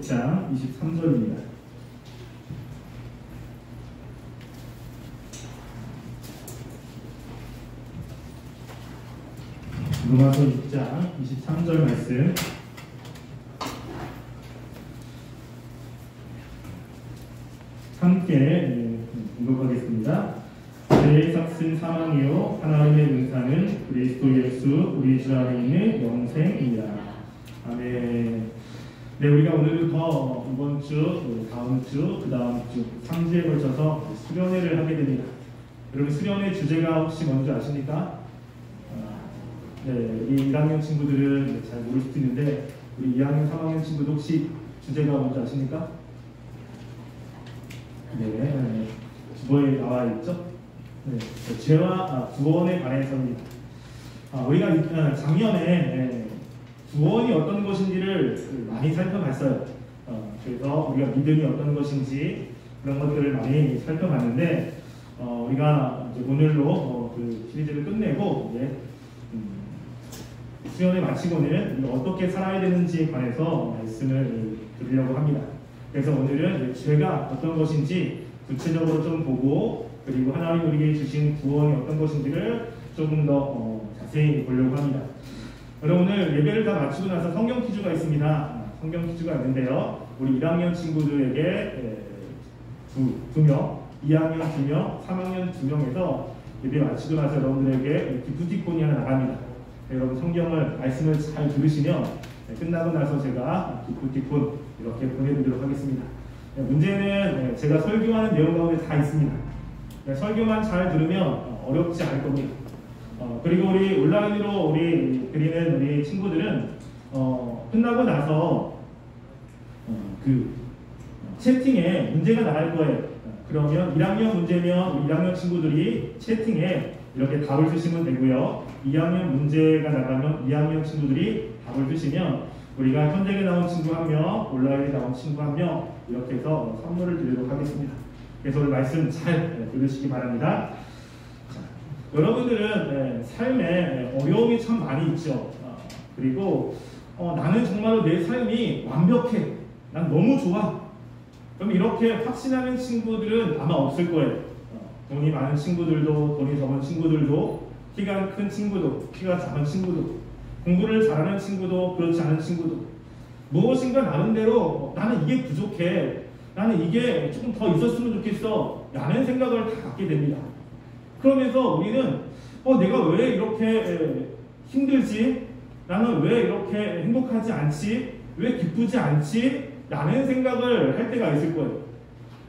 장 23절입니다. 로마서 6장 23절 말씀 함께 공독하겠습니다. 내 삭슨 사망이요 하나님의 은사는 그리스도 예수 우리 주 안에 있는 영생이라. 아멘. 네, 우리가 오늘부터 이번 주, 다음 주, 그 다음 주 3주에 걸쳐서 수련회를 하게 됩니다. 여러분, 수련회 주제가 혹시 뭔지 아십니까? 네, 이 1학년 친구들은 잘 모를 수도 있는데 우리 2학년, 3학년 친구도 혹시 주제가 뭔지 아십니까? 네, 주보에 나와 있죠? 네, 죄와 구원에 관해서입니다. 우리가 작년에 구원이 어떤 것인지를 많이 살펴봤어요. 그래서 우리가 믿음이 어떤 것인지 그런 것들을 많이 살펴봤는데 우리가 이제 오늘로 그 시리즈를 끝내고 수련회 마치고는 우리가 어떻게 살아야 되는지에 관해서 말씀을 드리려고 합니다. 그래서 오늘은 죄가 어떤 것인지 구체적으로 좀 보고 그리고 하나님 우리에게 주신 구원이 어떤 것인지를 조금 더 자세히 보려고 합니다. 여러분, 오늘 예배를 다 마치고 나서 성경 퀴즈가 있습니다. 성경 퀴즈가 있는데요. 우리 1학년 친구들에게 두 명, 2학년 2명, 3학년 2명에서 예배 마치고 나서 여러분들에게 기프티콘이 하나 나갑니다. 여러분 성경을 말씀을 잘 들으시면 끝나고 나서 제가 기프티콘 이렇게 보내드리도록 하겠습니다. 문제는 제가 설교하는 내용 가운데 다 있습니다. 설교만 잘 들으면 어렵지 않을 겁니다. 그리고 우리 온라인으로 우리 드리는 우리 친구들은 끝나고 나서 그 채팅에 문제가 나갈 거예요. 그러면 1학년 문제면 우리 1학년 친구들이 채팅에 이렇게 답을 주시면 되고요. 2학년 문제가 나가면 2학년 친구들이 답을 주시면 우리가 현장에 나온 친구 한 명, 온라인에 나온 친구 한 명 이렇게 해서 선물을 드리도록 하겠습니다. 그래서 오늘 말씀 잘 들으시기 바랍니다. 자, 여러분들은 삶에 어려움이 참 많이 있죠. 그리고 나는 정말로 내 삶이 완벽해. 난 너무 좋아. 그럼 이렇게 확신하는 친구들은 아마 없을 거예요. 돈이 많은 친구들도, 돈이 적은 친구들도, 키가 큰 친구도, 키가 작은 친구도, 공부를 잘하는 친구도, 그렇지 않은 친구도, 무엇인가 나름대로 나는 이게 부족해, 나는 이게 조금 더 있었으면 좋겠어 라는 생각을 다 갖게 됩니다. 그러면서 우리는 내가 왜 이렇게 힘들지? 나는 왜 이렇게 행복하지 않지? 왜 기쁘지 않지? 라는 생각을 할 때가 있을 거예요.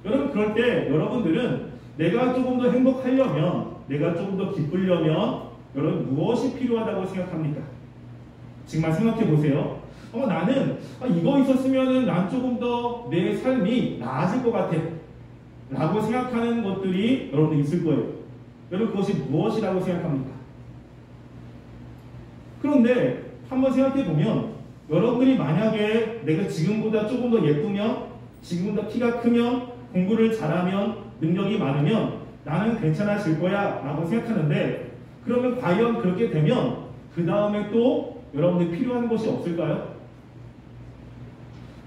여러분, 그럴 때 여러분들은 내가 조금 더 행복하려면, 내가 조금 더 기쁘려면 여러분 무엇이 필요하다고 생각합니까? 정말 생각해 보세요. 나는 이거 있었으면 난 조금 더 내 삶이 나아질 것 같아 라고 생각하는 것들이 여러분들 있을 거예요. 여러분, 그것이 무엇이라고 생각합니까? 그런데 한번 생각해 보면 여러분들이 만약에 내가 지금보다 조금 더 예쁘면, 지금보다 키가 크면, 공부를 잘하면, 능력이 많으면 나는 괜찮아질 거야 라고 생각하는데, 그러면 과연 그렇게 되면 그 다음에 또 여러분들이 필요한 것이 없을까요?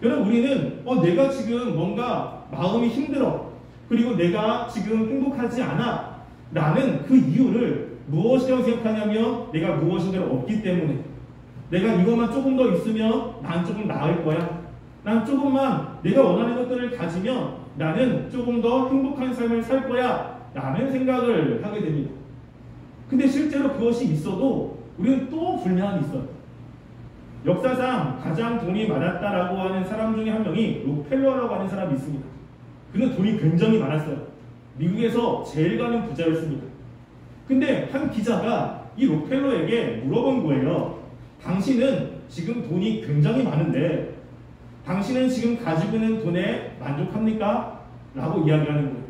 여러분, 우리는 내가 지금 뭔가 마음이 힘들어, 그리고 내가 지금 행복하지 않아 라는 그 이유를 무엇이라고 생각하냐면 내가 무엇인가를 얻기 때문에, 내가 이것만 조금 더 있으면 난 조금 나을 거야, 난 조금만 내가 원하는 것들을 가지면 나는 조금 더 행복한 삶을 살 거야 라는 생각을 하게 됩니다. 근데 실제로 그것이 있어도 우리는 또 불만이 있어요. 역사상 가장 돈이 많았다라고 하는 사람 중에 한 명이 록펠러라고 하는 사람이 있습니다. 그는 돈이 굉장히 많았어요. 미국에서 제일 가는 부자였습니다. 근데 한 기자가 이 록펠러에게 물어본 거예요. 당신은 지금 돈이 굉장히 많은데 당신은 지금 가지고 있는 돈에 만족합니까? 라고 이야기하는 거예요.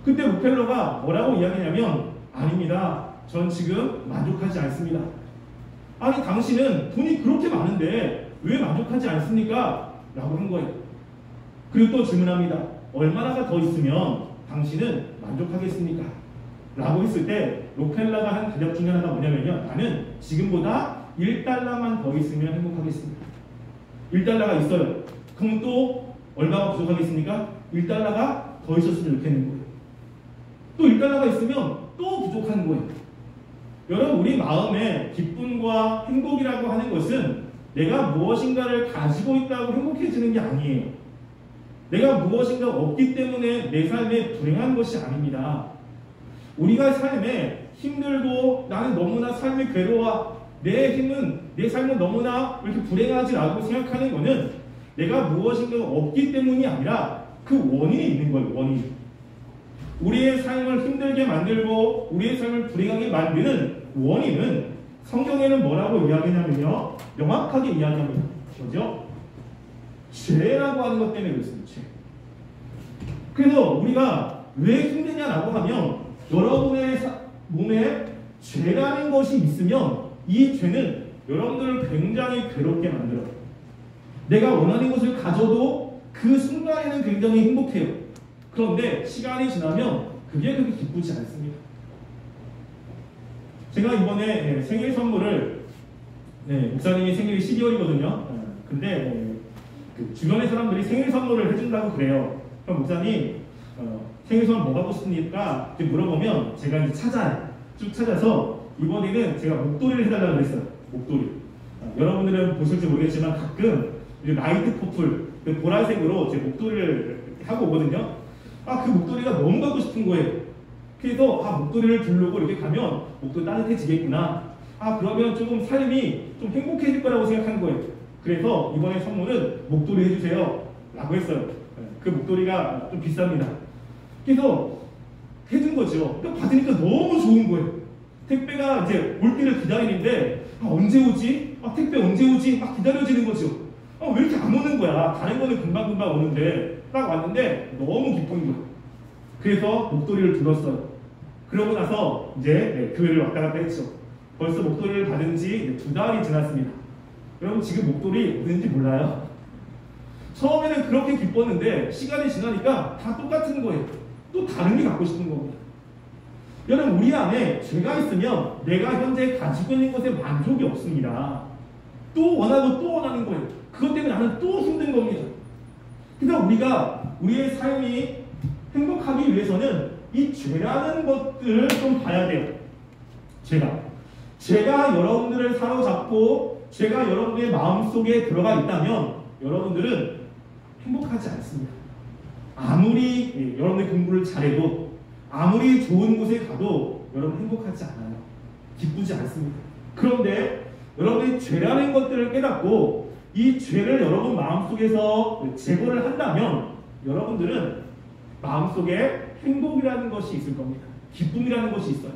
그때 록펠러가 뭐라고 이야기하냐면, 아닙니다. 전 지금 만족하지 않습니다. 아니, 당신은 돈이 그렇게 많은데 왜 만족하지 않습니까? 라고 한 거예요. 그리고 또 질문합니다. 얼마나 더 있으면 당신은 만족하겠습니까? 라고 했을 때 록펠러가 한 대답 중에 하나가 뭐냐면요, 나는 지금보다 $1만 더 있으면 행복하겠습니다. 1달러가 있어요. 그럼 또 얼마가 부족하겠습니까? 1달러가 더 있었으면 좋겠는 거예요. 또 1달러가 있으면 또 부족한 거예요. 여러분, 우리 마음에 기쁨과 행복이라고 하는 것은 내가 무엇인가를 가지고 있다고 행복해지는 게 아니에요. 내가 무엇인가 없기 때문에 내 삶에 불행한 것이 아닙니다. 우리가 삶에 힘들고 나는 너무나 삶이 괴로워, 내 삶은 너무나 이렇게 불행하지라고 생각하는 것은 내가 무엇인가 없기 때문이 아니라 그 원인이 있는 거예요. 원인. 우리의 삶을 힘들게 만들고 우리의 삶을 불행하게 만드는 원인은 성경에는 뭐라고 이야기하냐면요, 명확하게 이야기합니다. 뭐죠? 죄라고 하는 것 때문에 그렇습니다. 죄. 그래서 우리가 왜 힘드냐라고 하면 여러분의 몸에 죄라는 것이 있으면 이 죄는 여러분들을 굉장히 괴롭게 만들어요. 내가 원하는 것을 가져도 그 순간에는 굉장히 행복해요. 그런데 시간이 지나면 그게 그렇게 기쁘지 않습니다. 제가 이번에 생일 선물을, 목사님이 생일이 12월이거든요. 근데 그 주변의 사람들이 생일 선물을 해준다고 그래요. 그럼 목사님 생일 선물 뭐 갖고 싶습니까? 물어보면 제가 이제 쭉 찾아서 이번에는 제가 목도리를 해달라고 그랬어요. 목도리. 여러분들은 보실지 모르겠지만 가끔 라이트 퍼플, 보라색으로 제 목도리를 하고 오거든요. 그 목도리가 너무 갖고 싶은 거예요. 그래서 목도리를 두르고 이렇게 가면 목도리 따뜻해지겠구나. 그러면 조금 삶이 좀 행복해질 거라고 생각한 거예요. 그래서 이번에 선물은 목도리 해주세요 라고 했어요. 그 목도리가 좀 비쌉니다. 그래서 해준 거죠. 받으니까 너무 좋은 거예요. 택배가 이제 올 때를 기다리는데 언제 오지? 택배 언제 오지? 막 기다려지는 거죠. 왜 이렇게 안 오는 거야? 다른 거는 금방금방 오는데 딱 왔는데 너무 기쁜 거예요. 그래서 목도리를 들었어요. 그러고 나서 이제 교회를 왔다 갔다 했죠. 벌써 목도리를 받은 지 2달이 지났습니다. 여러분, 지금 목도리 어딘지 몰라요? 처음에는 그렇게 기뻤는데 시간이 지나니까 다 똑같은 거예요. 또 다른 게 갖고 싶은 겁니다. 여러분, 우리 안에 죄가 있으면 내가 현재 가지고 있는 것에 만족이 없습니다. 또 원하고 또 원하는 거예요. 그것 때문에 나는 또 힘든 겁니다. 그래서 우리가 우리의 삶이 행복하기 위해서는 이 죄라는 것들을 좀 봐야 돼요. 죄가 여러분들을 사로잡고 죄가 여러분의 마음속에 들어가 있다면 여러분들은 행복하지 않습니다. 아무리 여러분의 공부를 잘해도, 아무리 좋은 곳에 가도 여러분 행복하지 않아요. 기쁘지 않습니다. 그런데 여러분이 죄라는 것들을 깨닫고 이 죄를 여러분 마음속에서 제거를 한다면 여러분들은 마음속에 행복이라는 것이 있을 겁니다. 기쁨이라는 것이 있어요.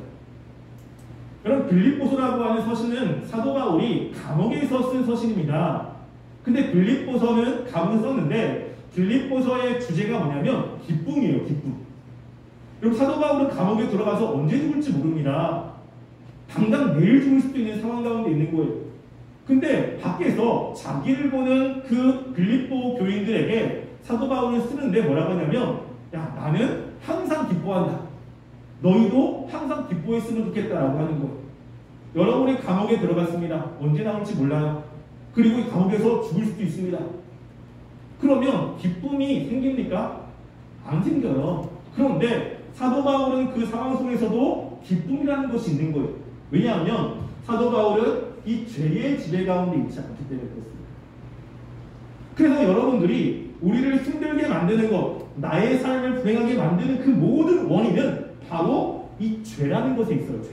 여러분, 빌립보서라고 하는 서신은 사도 바울이 감옥에서 쓴 서신입니다. 근데 빌립보서는 감옥에서 썼는데 빌립보서의 주제가 뭐냐면 기쁨이에요. 기쁨. 여러분, 사도 바울은 감옥에 들어가서 언제 죽을지 모릅니다. 당장 내일 죽을 수도 있는 상황 가운데 있는 거예요. 근데 밖에서 자기를 보는 그 빌립보 교인들에게 사도 바울을 쓰는데 뭐라고 하냐면, 야, 나는 항상 기뻐한다. 너희도 항상 기뻐했으면 좋겠다라고 하는 거예요. 여러분이 감옥에 들어갔습니다. 언제 나올지 몰라요. 그리고 이 감옥에서 죽을 수도 있습니다. 그러면 기쁨이 생깁니까? 안 생겨요. 그런데 사도 바울은 그 상황 속에서도 기쁨이라는 것이 있는 거예요. 왜냐하면 사도 바울은 이 죄의 지배 가운데 있지 않기 때문에 그렇습니다. 그래서 여러분들이 우리를 힘들게 만드는 것, 나의 삶을 불행하게 만드는 그 모든 원인은 바로 이 죄라는 것에 있어요. 죄.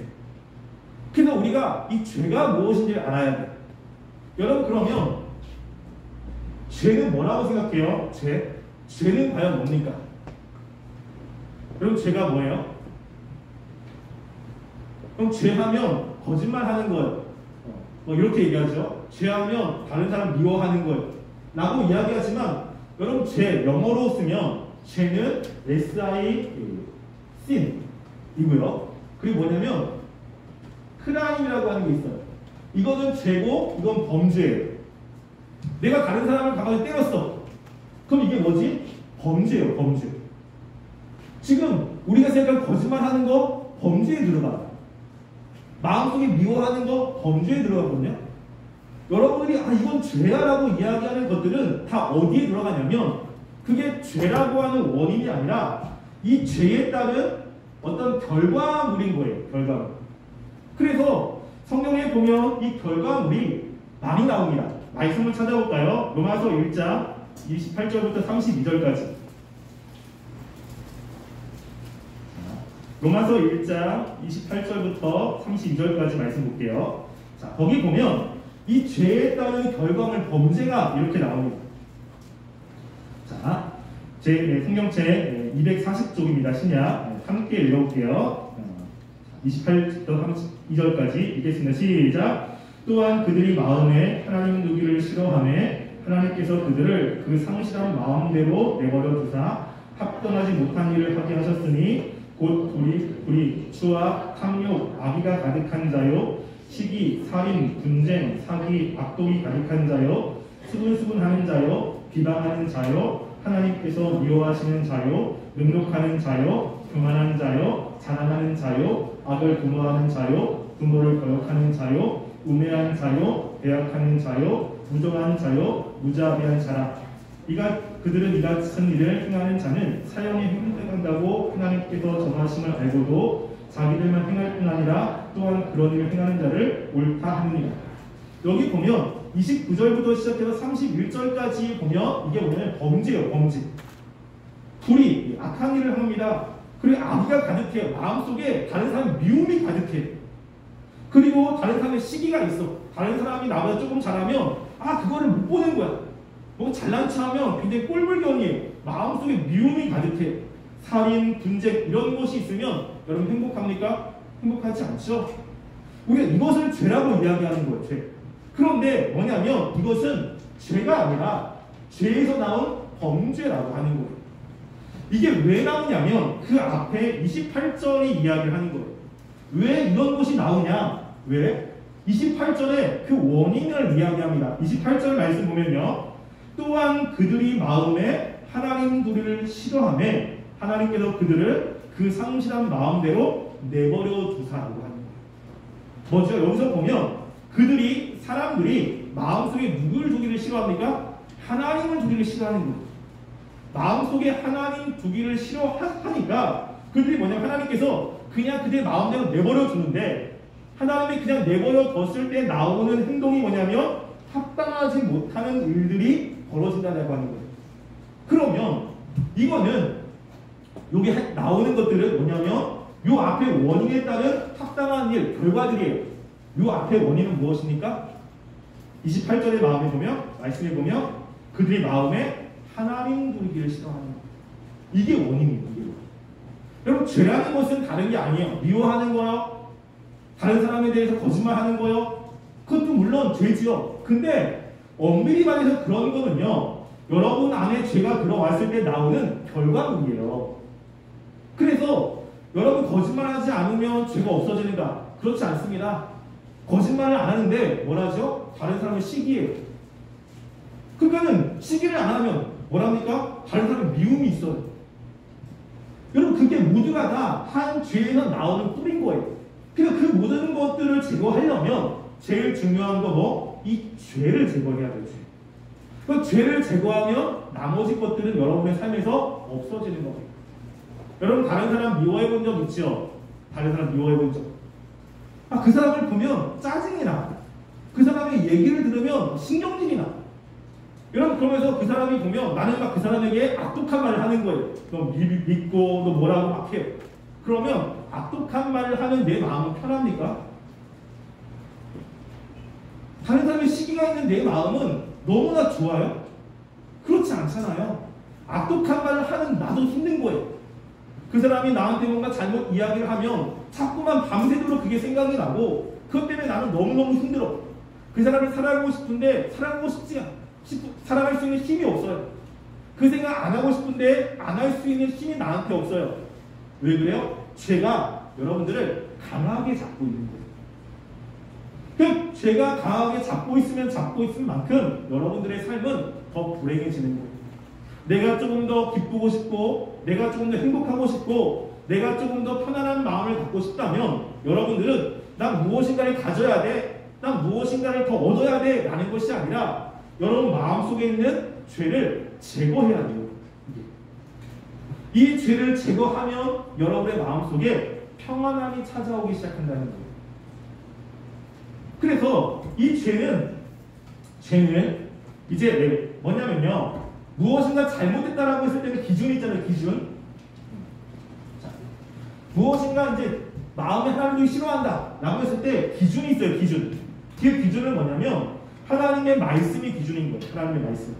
그래서 우리가 이 죄가 무엇인지를 알아야 돼요. 여러분, 그러면 죄는 뭐라고 생각해요? 죄는 과연 뭡니까? 여러분, 죄가 뭐예요? 그럼 죄하면 거짓말하는 거예요. 이렇게 얘기하죠. 죄하면 다른 사람 미워하는 거예요 라고 이야기하지만, 여러분, 죄 영어로 쓰면 죄는 sin 이고요. 그리고 뭐냐면 크라임이라고 하는 게 있어요. 이거는 죄고 이건 범죄예요. 내가 다른 사람을 가만히 때렸어. 그럼 이게 뭐지? 범죄예요. 범죄. 지금 우리가 생각한 거짓말하는 거 범죄에 들어가요. 마음속에 미워하는 거 범죄에 들어가거든요. 여러분들이 이건 죄야라고 이야기하는 것들은 다 어디에 들어가냐면 그게 죄라고 하는 원인이 아니라 이 죄에 따른 어떤 결과물인 거예요. 결과물. 그래서 성경에 보면 이 결과물이 많이 나옵니다. 말씀을 찾아볼까요? 로마서 1장 28절부터 32절까지. 로마서 1장 28절부터 32절까지 말씀 볼게요. 자, 거기 보면 이 죄에 따른 결과물 범죄가 이렇게 나옵니다. 자, 제 성경책 240쪽입니다. 신약. 함께 읽어볼게요. 28절부터 32절까지 읽겠습니다. 시작. 또한 그들이 마음에 하나님 두기를 싫어하매 하나님께서 그들을 그 상실한 마음대로 내버려 두사 합당하지 못한 일을 하게 하셨으니 곧 불의, 추악, 탐욕, 악의가 가득한 자요, 시기, 살인, 분쟁, 사기, 악독이 가득한 자요, 수군수군하는 자요, 비방하는 자요, 하나님께서 미워하시는 자요, 능욕하는 자요, 교만한 자요, 자랑하는 자요, 악을 도모하는 자요, 부모를 거역하는 자요, 우매한 자요, 배약하는 자요, 무정한 자요, 무자비한 자라. 그들은 이 같은 일을 행하는 자는 사형에 행한다고 하나님께서 정하심을 알고도 자기들만 행할 뿐 아니라 또한 그런 일을 행하는 자를 옳다 하느니라. 여기 보면 29절부터 시작해서 31절까지 보면 이게 뭐냐면 범죄예요. 범죄. 불의, 악한 일을 합니다. 그리고 악의가 가득해요. 마음속에 다른 사람 미움이 가득해요. 그리고 다른 사람의 시기가 있어. 다른 사람이 나보다 조금 잘하면 그거를 못 보는 거야. 뭐 잘난 척하면 굉장히 꼴불견이에요. 마음속에 미움이 가득해. 살인, 분쟁 이런 것이 있으면 여러분 행복합니까? 행복하지 않죠? 우리가 이것을 죄라고 이야기하는 거예요. 죄. 그런데 뭐냐면 이것은 죄가 아니라 죄에서 나온 범죄라고 하는 거예요. 이게 왜 나오냐면 그 앞에 28절이 이야기를 하는 거예요. 왜 이런 것이 나오냐? 왜? 28절에 그 원인을 이야기합니다. 28절 말씀 보면요. 또한 그들이 마음에 하나님 두기를 싫어하며 하나님께서 그들을 그 상실한 마음대로 내버려 두사라고 하는 거예요. 뭐죠? 여기서 보면 사람들이 마음속에 누구를 두기를 싫어합니까? 하나님을 두기를 싫어하는 거예요. 마음속에 하나님 두기를 싫어하니까 그들이 뭐냐면 하나님께서 그냥 그들 마음대로 내버려 두는데 하나님이 그냥 내버려 뒀을 때 나오는 행동이 뭐냐면 합당하지 못하는 일들이 벌어진다고 하는 거예요. 그러면 이거는 여기 나오는 것들은 뭐냐면 요 앞에 원인에 따른 합당한 일, 결과들이에요. 요 앞에 원인은 무엇입니까? 28절의 말씀에 보면 그들이 마음에 하나님 두기를 싫어하는 거예요. 이게 원인이에요. 여러분 죄라는 것은 다른 게 아니에요. 미워하는 거요. 다른 사람에 대해서 거짓말하는 거요. 그것도 물론 죄지요. 근데 엄밀히 말해서 그런 거는요. 여러분 안에 죄가 들어왔을 때 나오는 결과물이에요. 그래서 여러분 거짓말하지 않으면 죄가 없어지는가? 그렇지 않습니다. 거짓말을 안 하는데 뭐라죠? 다른 사람을 시기해요. 그러니까는 시기를 안 하면 뭐랍니까? 다른 사람의 미움이 있어요. 여러분 그게 모두가 다 한 죄에서 나오는 뿌린 거예요. 그러니까 그 모든 것들을 제거하려면 제일 중요한 거 뭐? 이 죄를 제거해야 돼요. 그 죄를 제거하면 나머지 것들은 여러분의 삶에서 없어지는 거예요. 여러분 다른 사람 미워해 본 적 있죠? 다른 사람 미워해 본 적. 그 사람을 보면 짜증이 나. 그 사람의 얘기를 들으면 신경질이 나. 여러분 그러면서 그 사람이 보면 나는 막 그 사람에게 악독한 말을 하는 거예요. 너 믿고 너 뭐라고 막 해요. 그러면 악독한 말을 하는 내 마음은 편합니까? 다른 사람의 시기가 있는 내 마음은 너무나 좋아요? 그렇지 않잖아요. 악독한 말을 하는 나도 힘든 거예요. 그 사람이 나한테 뭔가 잘못 이야기를 하면 자꾸만 밤새도록 그게 생각이 나고 그것 때문에 나는 너무너무 힘들어. 그 사람을 사랑하고 싶은데 사랑하고 싶지 않아. 사랑할 수 있는 힘이 없어요. 그 생각 안 하고 싶은데 안 할 수 있는 힘이 나한테 없어요. 왜 그래요? 죄가 여러분들을 강하게 잡고 있는 거예요. 그 죄가 강하게 잡고 있으면 만큼 여러분들의 삶은 더 불행해지는 거예요. 내가 조금 더 기쁘고 싶고 내가 조금 더 행복하고 싶고 내가 조금 더 편안한 마음을 갖고 싶다면 여러분들은 난 무엇인가를 가져야 돼. 난 무엇인가를 더 얻어야 돼 라는 것이 아니라 여러분 마음속에 있는 죄를 제거해야 돼요. 이 죄를 제거하면 여러분의 마음속에 평안함이 찾아오기 시작한다는 거예요. 그래서 이 죄는 이제 뭐냐면요, 무엇인가 잘못했다라고 했을 때는 기준이 있잖아요. 기준. 자, 무엇인가 이제 마음에 하나님을 싫어한다 라고 했을 때 기준이 있어요. 기준. 그 기준은 뭐냐면 하나님의 말씀이 기준인 거예요. 하나님의 말씀.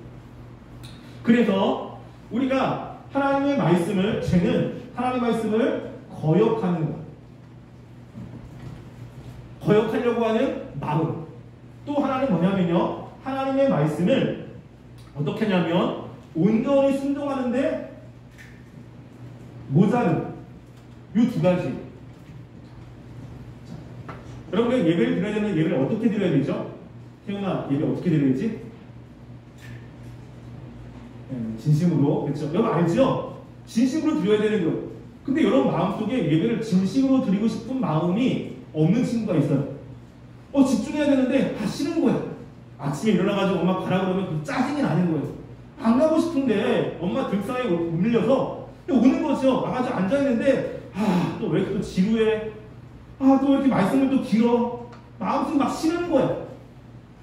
그래서 우리가 하나님의 말씀을, 죄는 하나님의 말씀을 거역하는 것, 거역하려고 하는 마음. 또 하나는 뭐냐면요, 하나님의 말씀을 어떻게 하냐면 온전히 순종하는데 모자른 이 두 가지. 여러분, 예배를 드려야 되는 예배를 어떻게 드려야 되죠? 태훈아, 예배 어떻게 드려야지? 진심으로. 그렇죠? 여러분 알죠? 진심으로 드려야 되는 거. 근데 여러분 마음속에 예배를 진심으로 드리고 싶은 마음이 없는 친구가 있어요. 집중해야 되는데 싫은 거야. 아침에 일어나가지고 엄마 가라 그러면 짜증이 나는 거예요. 안 가고 싶은데 엄마 등살에 못 밀려서 오는 거죠. 나가서 앉아있는데 또 왜 이렇게 또 지루해? 또 왜 이렇게 말씀을 또 길어? 마음속에 막 싫은 거예요.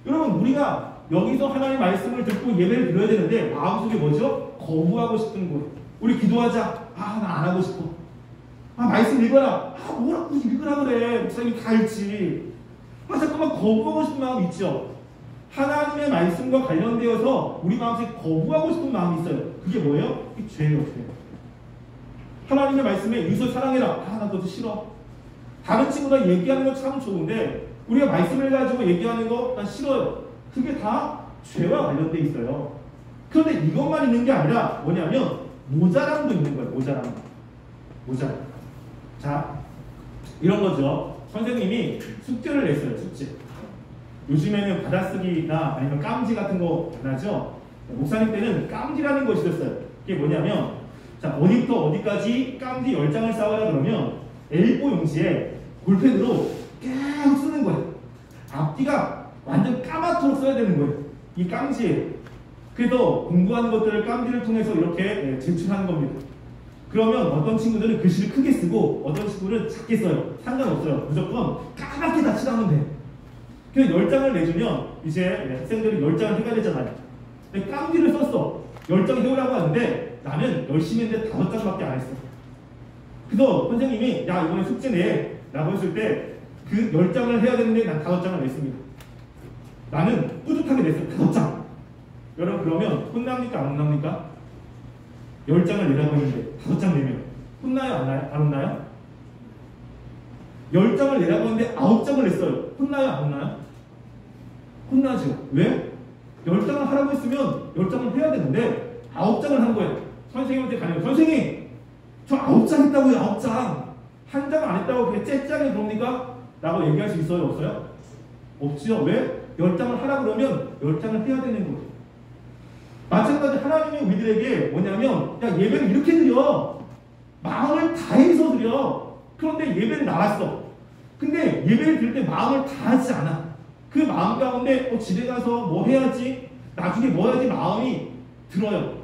여러분, 우리가 여기서 하나님의 말씀을 듣고 예배를 드려야 되는데 마음속에 뭐죠? 거부하고 싶은 거예요. 우리 기도하자. 나 안 하고 싶어. 말씀 읽어라. 뭐라고 읽으라 그래. 목사님이 다 읽지. 잠깐만, 거부하고 싶은 마음 있죠? 하나님의 말씀과 관련되어서 우리 마음속에 거부하고 싶은 마음이 있어요. 그게 뭐예요? 이 죄예요, 죄. 하나님의 말씀에 이웃을 사랑해라. 나 그것도 싫어. 다른 친구랑 얘기하는 거 참 좋은데 우리가 말씀을 가지고 얘기하는 거 난 싫어요. 그게 다 죄와 관련돼 있어요. 그런데 이것만 있는 게 아니라 뭐냐면 모자람도 있는 거예요. 모자람. 자, 이런 거죠. 선생님이 숙제를 냈어요. 숙제. 요즘에는 받아쓰기나 아니면 깜지 같은 거 나죠. 목사님 때는 깜지라는 것이 있었어요. 그게 뭐냐면, 자, 어디부터 어디까지 깜지 10장을 쌓아라 그러면 A4 용지에 볼펜으로 계속 쓰는 거예요. 앞뒤가 완전 까맣도록 써야 되는 거예요. 이 깜지에. 그래서 공부하는 것들을 깜지를 통해서 이렇게 제출하는 겁니다. 그러면 어떤 친구들은 글씨를 크게 쓰고 어떤 친구는 작게 써요. 상관없어요. 무조건 까맣게 다 칠하면 돼. 그래서 10장을 내주면 이제 학생들이 10장을 해야 되잖아요. 근데 깜지를 썼어. 10장 해오라고 하는데 나는 열심히 했는데 5장밖에 안 했어. 그래서 선생님이 야, 이번에 숙제 내 라고 했을 때 그 10장을 해야 되는데 난 5장을 냈습니다. 나는 뿌듯하게 냈어요. 5장. 여러분, 그러면 혼납니까? 안 혼납니까? 10장을 내라고 했는데 5장 내면 혼나요? 안 혼나요? 10장을 내라고 했는데 9장을 냈어요. 혼나요? 안 혼나요? 혼나죠. 왜? 10장을 하라고 했으면 10장을 해야 되는데 9장을 한 거예요. 선생님한테 가면 선생님, 저 9장 했다고요. 9장. 한 장 안 했다고 그게 째짱이 그럽니까? 라고 얘기할 수 있어요? 없어요? 없죠. 왜? 10장을 하라 그러면 10장을 해야 되는 거예요. 마찬가지 하나님이 우리들에게 뭐냐면, 야, 예배를 이렇게 드려. 마음을 다해서 드려. 그런데 예배를 나왔어. 근데 예배를 드릴 때 마음을 다하지 않아. 그 마음 가운데 집에 가서 뭐 해야지, 나중에 뭐 해야지 마음이 들어요.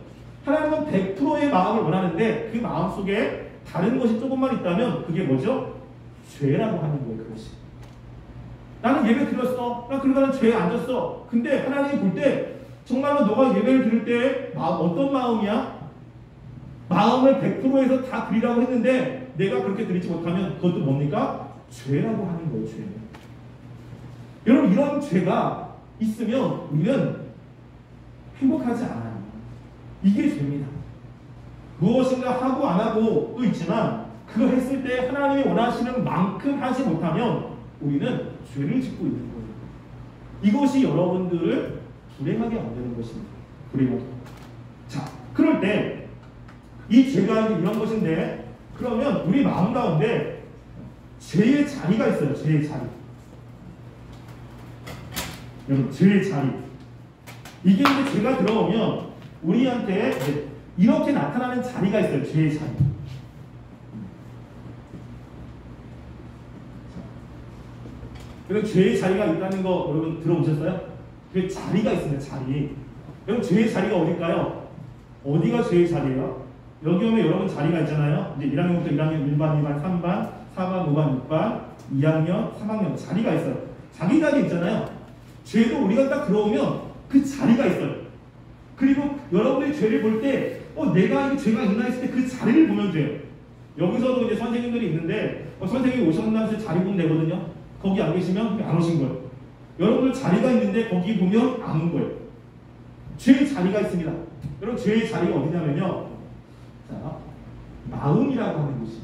하나님은 100%의 마음을 원하는데 그 마음 속에 다른 것이 조금만 있다면 그게 뭐죠? 죄라고 하는 거예요. 그것이. 나는 예배 드렸어. 나 그러다는 죄에 앉았어. 근데 하나님이 볼 때 정말로 너가 예배를 드릴 때 어떤 마음이야? 마음을 100%에서 다 드리라고 했는데 내가 그렇게 드리지 못하면 그것도 뭡니까? 죄라고 하는 거예요. 죄. 여러분, 이런 죄가 있으면 우리는 행복하지 않아요. 이게 죄입니다. 무엇인가 하고 안 하고 또 있지만 그거 했을 때 하나님이 원하시는 만큼 하지 못하면 우리는 죄를 짓고 있는 거예요. 이것이 여러분들을 불행하게 만드는 것입니다. 불행하게. 자, 그럴 때 이 죄가 이런 것인데, 그러면 우리 마음 가운데 죄의 자리가 있어요. 죄의 자리. 여러분, 죄의 자리. 이게 이제 죄가 들어오면 우리한테 이렇게 나타나는 자리가 있어요. 죄의 자리. 그리고 죄의 자리가 있다는 거 여러분 들어보셨어요? 그 자리가 있습니다. 자리. 여러분 죄의 자리가 어딜까요? 어디가 죄의 자리예요? 여기 오면 여러분 자리가 있잖아요. 이제 1학년부터 1학년 1반, 2반, 3반, 4반, 5반, 6반, 2학년, 3학년 자리가 있어요. 자기 자리 있잖아요. 죄도 우리가 딱 들어오면 그 자리가 있어요. 그리고 여러분들이 죄를 볼 때 내가 이게 죄가 있나 했을 때 그 자리를 보면 돼요. 여기서도 이제 선생님들이 있는데 선생님이 오셨나 해서 자리 보면 되거든요. 거기 안 계시면 안 오신 거예요. 여러분들 자리가 있는데 거기 보면 안 온 거예요. 죄의 자리가 있습니다. 여러분 죄의 자리가 어디냐면요. 자, 마음이라고 하는 곳이.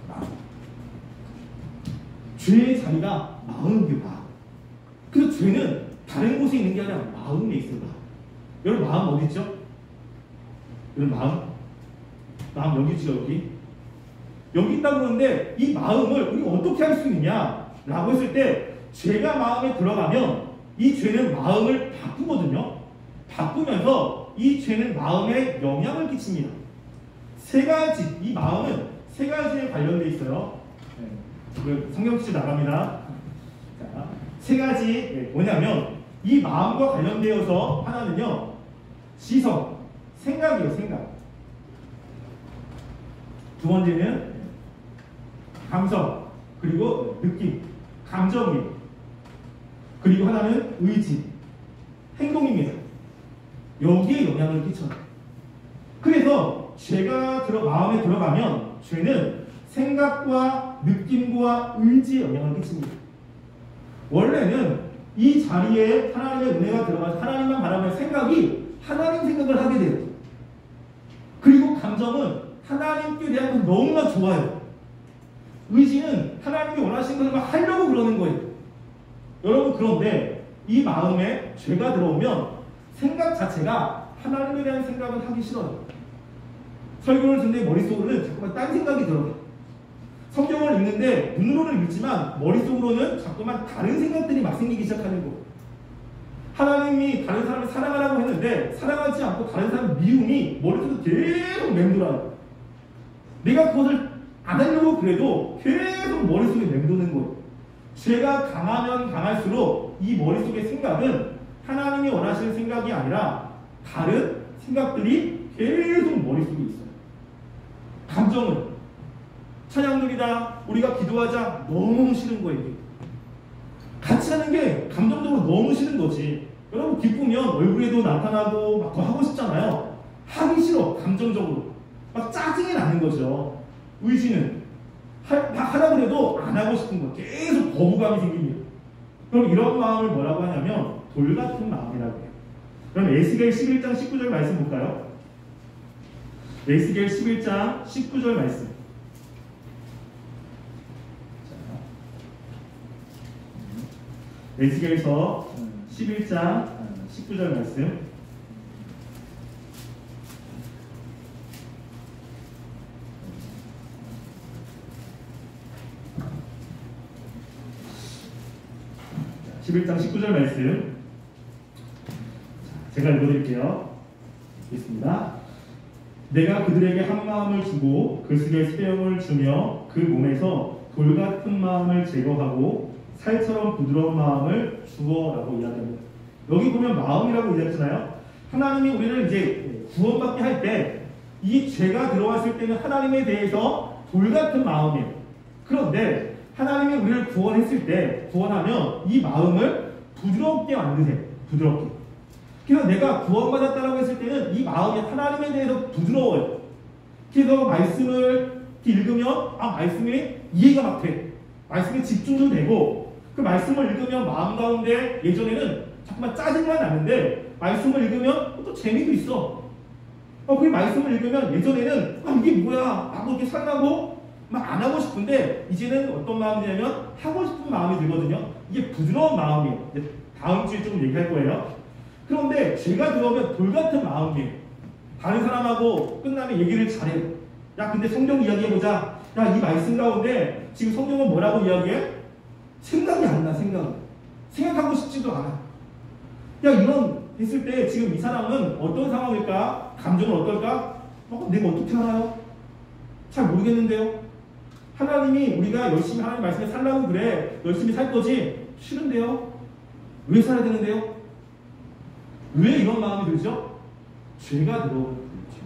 마음. 죄의 자리가 마음이에요. 마음. 그래서 죄는 다른 곳에 있는 게 아니라 마음에 있습니다. 여러분 마음 어디 있죠? 여러분 마음 여기 있죠. 여기 있다고 그러는데 이 마음을 우리가 어떻게 할 수 있느냐라고 했을 때 죄가 마음에 들어가면 이 죄는 마음을 바꾸거든요. 바꾸면서 이 죄는 마음에 영향을 끼칩니다. 세 가지, 이 마음은 세 가지에 관련돼 있어요. 성경 지시 나갑니다. 자, 세 가지 뭐냐면 이 마음과 관련되어서 하나는요 시선, 생각이에요. 생각. 두 번째는 감성, 그리고 느낌, 감정이에요. 그리고 하나는 의지, 행동입니다. 여기에 영향을 끼쳐요. 그래서 죄가 마음에 들어가면 죄는 생각과 느낌과 의지에 영향을 끼칩니다. 원래는 이 자리에 하나님의 은혜가 들어가서 하나님만 바라면 생각이 하나님 생각을 하게 돼요. 그리고 감정은 하나님께 대한 건 너무나 좋아요. 의지는 하나님이 원하시는 것을 하려고 그러는 거예요. 여러분 그런데 이 마음에 죄가 들어오면 생각 자체가 하나님에 대한 생각을 하기 싫어요. 설교를 듣는데 머릿속으로는 자꾸만 딴 생각이 들어요. 성경을 읽는데 눈으로는 읽지만 머릿속으로는 자꾸만 다른 생각들이 막 생기기 시작하는 거예요. 하나님이 다른 사람을 사랑하라고 했는데 사랑하지 않고 다른 사람 미움이 머릿속에 계속 맴돌아요. 내가 그것을 안 하려고 그래도 계속 머릿속에 맴도는 거예요. 죄가 강하면 강할수록 이 머릿속의 생각은 하나님이 원하시는 생각이 아니라 다른 생각들이 계속 머릿속에 있어요. 감정은 찬양 드리다 우리가 기도하자 너무 싫은 거예요. 같이 하는 게 감정적으로 너무 싫은 거지. 여러분 기쁘면 얼굴에도 나타나고 막 더 하고 싶잖아요. 하기 싫어. 감정적으로 막 짜증이 나는 거죠. 의지는 하라고 해도 안 하고 싶은 거 계속 거부감이 생깁니다. 그럼 이런 마음을 뭐라고 하냐면 돌같은 마음이라고 해요. 그럼 에스겔 11장 19절 말씀 볼까요? 에스겔 11장 19절 말씀. 에스겔서 11장 19절 말씀. 자, 11장 19절 말씀. 제가 읽어드릴게요. 있습니다. 내가 그들에게 한 마음을 주고 그 속에 새 영을 주며 그 몸에서 돌같은 마음을 제거하고 살처럼 부드러운 마음을 주어라고 이야기합니다. 여기 보면 마음이라고 이야기했잖아요. 하나님이 우리를 이제 구원받게 할 때 이 죄가 들어왔을 때는 하나님에 대해서 돌같은 마음이에요. 그런데 하나님이 우리를 구원했을 때 구원하면 이 마음을 부드럽게 만드세요. 부드럽게. 그래서 내가 구원받았다라고 했을 때는 이 마음이 하나님에 대해서 부드러워요. 그래서 말씀을 읽으면 말씀이 이해가 막 돼. 말씀에 집중도 되고 그 말씀을 읽으면 마음 가운데 예전에는 자꾸만 짜증만 나는데 말씀을 읽으면 또 재미도 있어. 그 말씀을 읽으면 예전에는 이게 뭐야 라고 이렇게 상하고 막 안 하고 싶은데 이제는 어떤 마음이냐면 하고 싶은 마음이 들거든요. 이게 부드러운 마음이에요. 이제 다음 주에 좀 얘기할 거예요. 그런데 죄가 들어오면 돌같은 마음이에요. 다른 사람하고 끝나면 얘기를 잘해요. 야 근데 성경 이야기해보자. 야 이 말씀 가운데 지금 성경은 뭐라고 이야기해? 생각이 안 나. 생각하고 싶지도 않아. 야 이런 했을 때 지금 이 사람은 어떤 상황일까? 감정은 어떨까? 내가 어떻게 알아요? 잘 모르겠는데요. 하나님이 우리가 열심히 하나님 말씀에 살라고 그래. 열심히 살 거지. 싫은데요? 왜 살아야 되는데요? 왜 이런 마음이 들죠? 죄가 들어오는 거죠.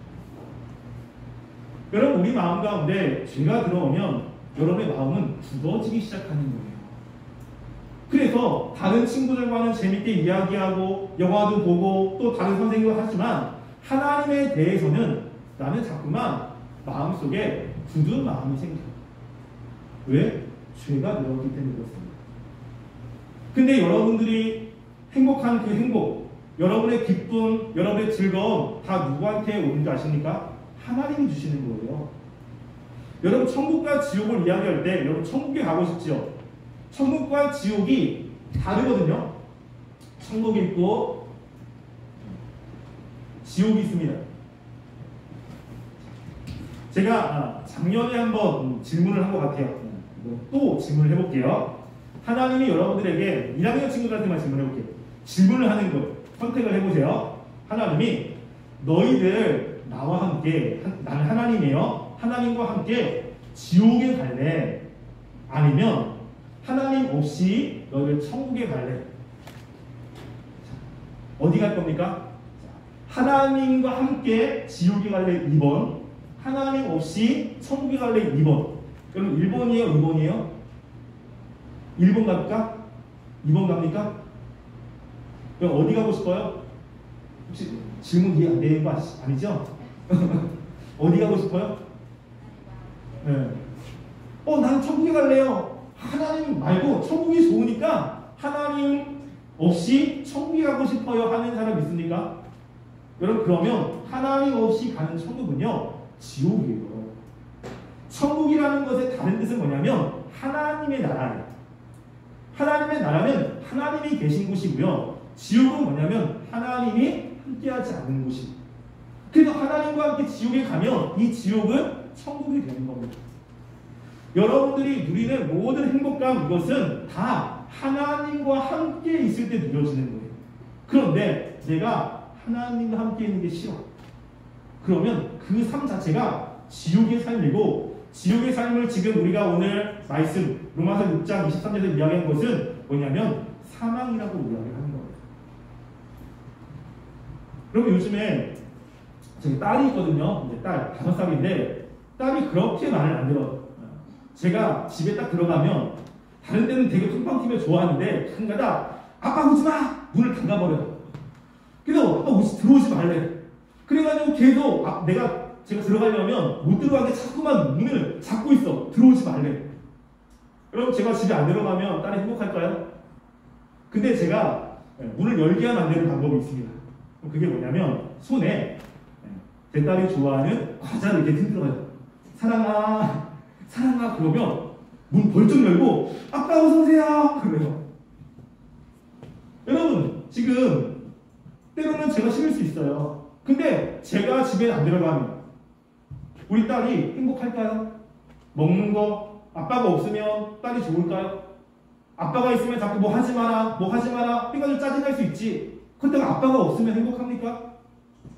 여러분, 우리 마음 가운데 죄가 들어오면 여러분의 마음은 굳어지기 시작하는 거예요. 그래서 다른 친구들과는 재밌게 이야기하고 영화도 보고 또 다른 선생님도 하지만 하나님에 대해서는 나는 자꾸만 마음속에 굳은 마음이 생겨요. 왜? 죄가 들어오기 때문에 그렇습니다. 근데 여러분들이 행복한 그 행복, 여러분의 기쁨, 여러분의 즐거움 다 누구한테 오는 줄 아십니까? 하나님이 주시는 거예요. 여러분, 천국과 지옥을 이야기할 때 여러분 천국에 가고 싶지요? 천국과 지옥이 다르거든요. 천국이 있고 지옥이 있습니다. 제가 작년에 한번 질문을 한 것 같아요. 또 질문을 해볼게요. 하나님이 여러분들에게 1학년 친구들한테만 질문해볼게요. 질문을 하는 거예요. 선택을 해보세요. 하나님이 너희들 나와 함께, 나는 하나님이에요. 하나님과 함께 지옥에 갈래? 아니면 하나님 없이 너희들 천국에 갈래? 어디 갈 겁니까? 하나님과 함께 지옥에 갈래? 2번. 하나님 없이 천국에 갈래? 2번. 그럼 1번이에요? 2번이에요? 1번 갑니까? 2번 갑니까? 그럼 어디 가고 싶어요? 혹시 질문 이해 안 되는 거 아니죠? 어디 가고 싶어요? 네. 난 천국에 갈래요. 하나님 말고 천국이 좋으니까 하나님 없이 천국에 가고 싶어요 하는 사람 있습니까? 여러분, 그러면 하나님 없이 가는 천국은요, 지옥이에요. 천국이라는 것의 다른 뜻은 뭐냐면 하나님의 나라예요. 하나님의 나라는 하나님이 계신 곳이고요. 지옥은 뭐냐면 하나님이 함께하지 않는 곳이에요. 그래서 하나님과 함께 지옥에 가면 이 지옥은 천국이 되는 겁니다. 여러분들이 누리는 모든 행복감, 이것은 다 하나님과 함께 있을 때 누려지는 거예요. 그런데 내가 하나님과 함께 있는 게 싫어. 그러면 그 삶 자체가 지옥의 삶이고, 지옥의 삶을 지금 우리가 오늘 말씀 로마서 6장 23절에서 이야기한 것은 뭐냐면 사망이라고 이야기하는 거예요. 그럼 요즘에 제 딸이 있거든요. 이제 딸 5살인데 딸이 그렇게 말을 안 들어요. 제가 집에 딱 들어가면 다른 데는 되게 팡팡 튀며 좋아하는데 가끔가다 아빠 오지 마! 문을 닫아버려요. 그래서 아빠 들어오지 말래. 그래가지고 계속 제가 들어가려면 못 들어가게 자꾸만 문을 잡고 있어. 들어오지 말래. 그럼 제가 집에 안 들어가면 딸이 행복할까요? 근데 제가 문을 열게 만드는 방법이 있습니다. 그게 뭐냐면 손에 제 딸이 좋아하는 과자를 이렇게 흔들어요. 사랑아, 사랑아. 그러면 문 벌쩍 열고 아빠 어서 오세요. 그래요. 여러분, 지금 때로는 제가 싫을 수 있어요. 근데 제가 집에 안 들어가면 우리 딸이 행복할까요? 먹는 거 아빠가 없으면 딸이 좋을까요? 아빠가 있으면 자꾸 뭐 하지 마라, 뭐 하지 마라 해가지고 짜증날 수 있지. 그렇다고 아빠가 없으면 행복합니까?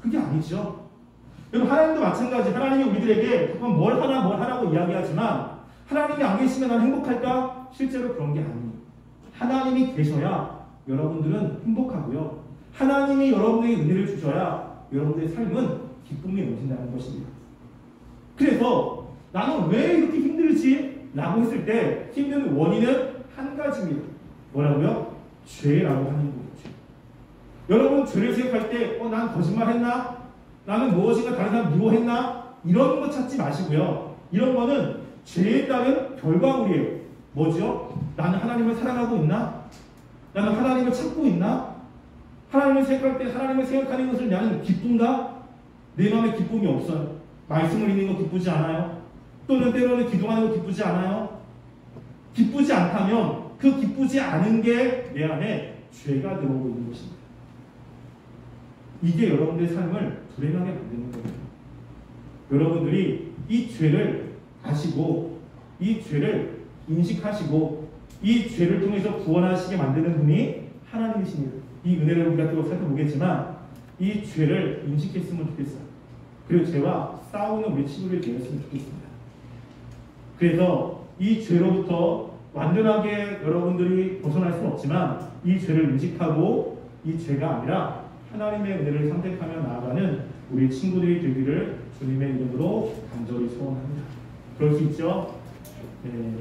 그게 아니죠. 여러분, 하나님도 마찬가지. 하나님이 우리들에게 뭘 하라고 이야기하지만 하나님이 안 계시면 난 행복할까? 실제로 그런 게 아니에요. 하나님이 계셔야 여러분들은 행복하고요. 하나님이 여러분에게 은혜를 주셔야 여러분들의 삶은 기쁨이 넘친다는 것입니다. 그래서 나는 왜 이렇게 힘들지? 라고 했을 때 힘든 원인은 한 가지입니다. 뭐라고요? 죄라고 하는 거죠. 여러분, 죄를 생각할 때 난 거짓말했나? 나는 무엇인가 다른 사람 미워했나? 이런 거 찾지 마시고요. 이런 거는 죄에 따른 결과물이에요. 뭐죠? 나는 하나님을 사랑하고 있나? 나는 하나님을 찾고 있나? 하나님을 생각할 때 하나님을 생각하는 것을 나는 기쁜가? 내 마음에 기쁨이 없어요. 말씀을 읽는 거 기쁘지 않아요? 또는 때로는 기도하는 거 기쁘지 않아요? 기쁘지 않다면 그 기쁘지 않은 게 내 안에 죄가 들어오고 있는 것입니다. 이게 여러분들의 삶을 불행하게 만드는 거예요. 여러분들이 이 죄를 아시고 이 죄를 인식하시고 이 죄를 통해서 구원하시게 만드는 분이 하나님이십니다. 이 은혜를 우리가 또 살펴보겠지만 이 죄를 인식했으면 좋겠어요. 그리고 죄와 싸우는 우리 친구들이 되었으면 좋겠습니다. 그래서 이 죄로부터 완전하게 여러분들이 벗어날 수는 없지만 이 죄를 인식하고 이 죄가 아니라 하나님의 은혜를 선택하며 나아가는 우리 친구들이 되기를 주님의 이름으로 간절히 소원합니다. 그럴 수 있죠? 네.